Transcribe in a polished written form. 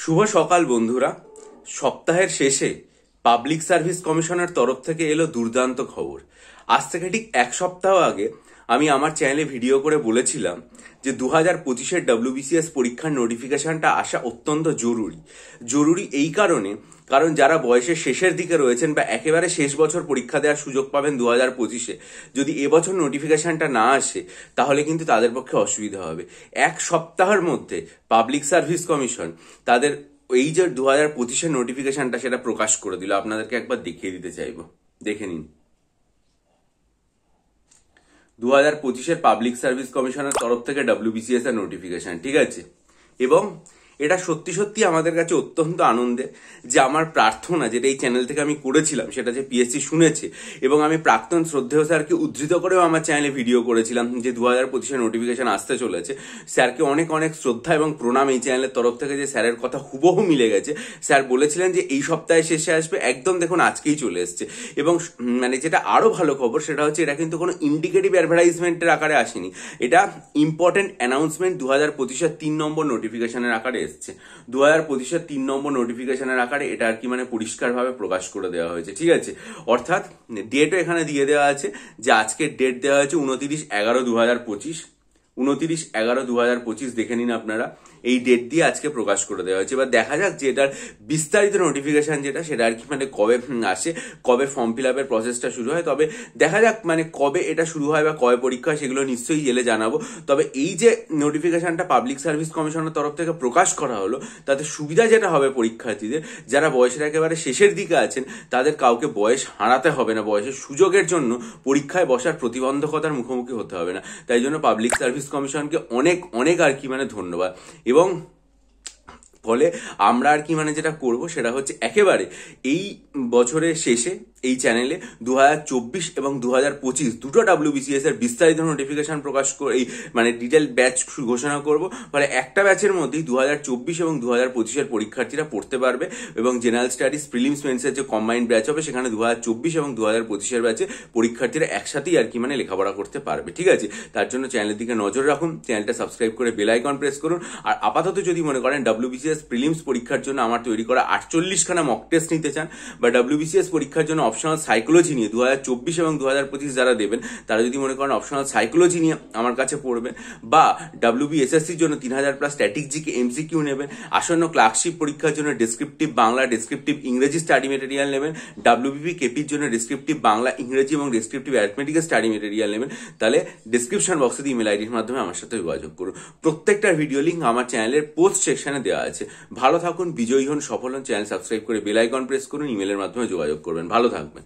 শুভ সকাল বন্ধুরা। সপ্তাহের শেষে পাবলিক সার্ভিস কমিশনের তরফ থেকে এলো দুর্দান্ত খবর। আজ থেকে ঠিক এক সপ্তাহ আগে আমি আমার চ্যানেলে ভিডিও করে বলেছিলাম যে 2025-এর WBCS পরীক্ষার নোটিফিকেশনটা আসা অত্যন্ত জরুরি এই কারণ যারা বয়সের শেষের দিকে রয়েছেন বা একেবারে শেষ বছর পরীক্ষা দেওয়ার সুযোগ পাবেন 2025-এ, যদি এবছর নোটিফিকেশনটা না আসে তাহলে কিন্তু তাদের পক্ষে অসুবিধা হবে। এক সপ্তাহের মধ্যে পাবলিক সার্ভিস কমিশন তাদের এই যে 2025-এর নোটিফিকেশনটা সেটা প্রকাশ করে দিল। আপনাদেরকে একবার দেখিয়ে দিতে চাইবো, দেখে নিন। 2025-এর পাবলিক সার্ভিস কমিশনের তরফ থেকে WBCS এর নোটিফিকেশন, ঠিক আছে। এবং এটা সত্যি আমাদের কাছে অত্যন্ত আনন্দের যে আমার প্রার্থনা যেটা এই চ্যানেল থেকে আমি করেছিলাম সেটা যে পিএসসি শুনেছে, এবং আমি প্রাক্তন শ্রদ্ধেয় স্যারকে উদ্ধৃত করেও আমার চ্যানেলে ভিডিও করেছিলাম যে 2025-এর নোটিফিকেশন আসতে চলেছে। স্যারকে অনেক শ্রদ্ধা এবং প্রণাম এই চ্যানেলের তরফ থেকে যে স্যারের কথা হুবহু মিলে গেছে। স্যার বলেছিলেন যে এই সপ্তাহে শেষে আসবে, একদম দেখুন আজকেই চলে এসছে। এবং মানে যেটা আরো ভালো খবর সেটা হচ্ছে এটা কিন্তু কোনো ইন্ডিকেটিভ অ্যাডভার্টাইজমেন্টের আকারে আসেনি, এটা ইম্পর্টেন্ট অ্যানাউন্সমেন্ট 2025-এর 3 নম্বর নোটিফিকেশনের আকারে এসছে। 2025-এর 3 নম্বর নোটিফিকেশনের আকারে এটা আর কি মানে পরিষ্কারভাবে প্রকাশ করে দেওয়া হয়েছে, ঠিক আছে। অর্থাৎ ডেটও এখানে দিয়ে দেওয়া আছে যে আজকের ডেট দেওয়া হয়েছে 29/11/2025। 29/11/2025 দেখে নিন আপনারা, এই ডেট দিয়ে আজকে প্রকাশ করে দেওয়া হয়েছে। এবার দেখা যাক যে এটার বিস্তারিত নোটিফিকেশন যেটা সেটা আর কি মানে কবে আসে, কবে ফর্ম ফিল আপের প্রসেসটা শুরু হয়। তবে দেখা যাক মানে কবে এটা শুরু হয় বা কবে পরীক্ষা হয় সেগুলো নিশ্চয়ই এলে জানাবো। তবে এই যে নোটিফিকেশনটা পাবলিক সার্ভিস কমিশনের তরফ থেকে প্রকাশ করা হলো তাতে সুবিধা যেটা হবে পরীক্ষার্থীদের, যারা বয়সের একেবারে শেষের দিকে আছেন তাদের কাউকে বয়স হারাতে হবে না, বয়সের সুযোগের জন্য পরীক্ষায় বসার প্রতিবন্ধকতার মুখোমুখি হতে হবে না। তাই জন্য পাবলিক সার্ভিস কমিশনকে অনেক আর কি মানে ধন্যবাদ। এবং ফলে আমরা আর কি মানে যেটা করব সেটা হচ্ছে একেবারে এই বছরের শেষে এই চ্যানেলে 2024 এবং 2025 দুটো WBCS এর বিস্তারিত নোটিফিকেশন প্রকাশ করে এই মানে ডিটেল ব্যাচ ঘোষণা করব। ফলে একটা ব্যাচের মধ্যেই 2024 এবং 2025-এর পরীক্ষার্থীরা পড়তে পারবে, এবং জেনারেল স্টাডিজ প্রিলিমস মেন্সের যে কম্বাইন্ড ব্যাচ হবে সেখানে 2024 এবং 2025-এর ব্যাচে পরীক্ষার্থীরা একসাথেই আর কি মানে লেখাপড়া করতে পারবে, ঠিক আছে। তার জন্য চ্যানেলের দিকে নজর রাখুন, চ্যানেলটা সাবস্ক্রাইব করে বেল আইকন প্রেস করুন। আর আপাতত যদি মনে করেন WBCS প্রিলিমস পরীক্ষার জন্য আমার তৈরি করা 48খানা মক টেস্ট নিতে চান, বা WBCS পরীক্ষার জন্য অপশনাল সাইকোলজি নিয়ে 2024 এবং 2025 যারা দেবেন তারা যদি মনে করেন অপশনাল সাইকোলজি নিয়ে আমার কাছে পড়বেন, বা WBSSCর জন্য 3000+ স্ট্যাটিক জিকে MCQ নেবেন, আসন্ন ক্লার্কশিপ পরীক্ষার জন্য ডেসক্রিপটিভ বাংলা, ডেসক্রিপটিভ ইংরেজি স্টাডি মেটেরিয়াল নেবেন, WBP কেপির জন্য ডেসক্রিপটিভ বাংলা, ইংরেজি এবং ডেসক্রিপটিভ অ্যারিথমেটিকের স্টাডি মেটেরিয়াল নেবেন, তাহলে ডেসক্রিপশন বক্সে ইমেল আইডির মাধ্যমে আমার সাথে যোগাযোগ করুন। প্রত্যেকটার ভিডিও লিঙ্ক আমার চ্যানেলের পোস্ট সেকশনে দেওয়া আছে। ভালো থাকুন, বিজয়ী হন, সফল হন। চ্যানেল সাবস্ক্রাইব করে বেল আইকন প্রেস করুন, ইমেলের মাধ্যমে যোগাযোগ করবেন। ভালো থাকবেন।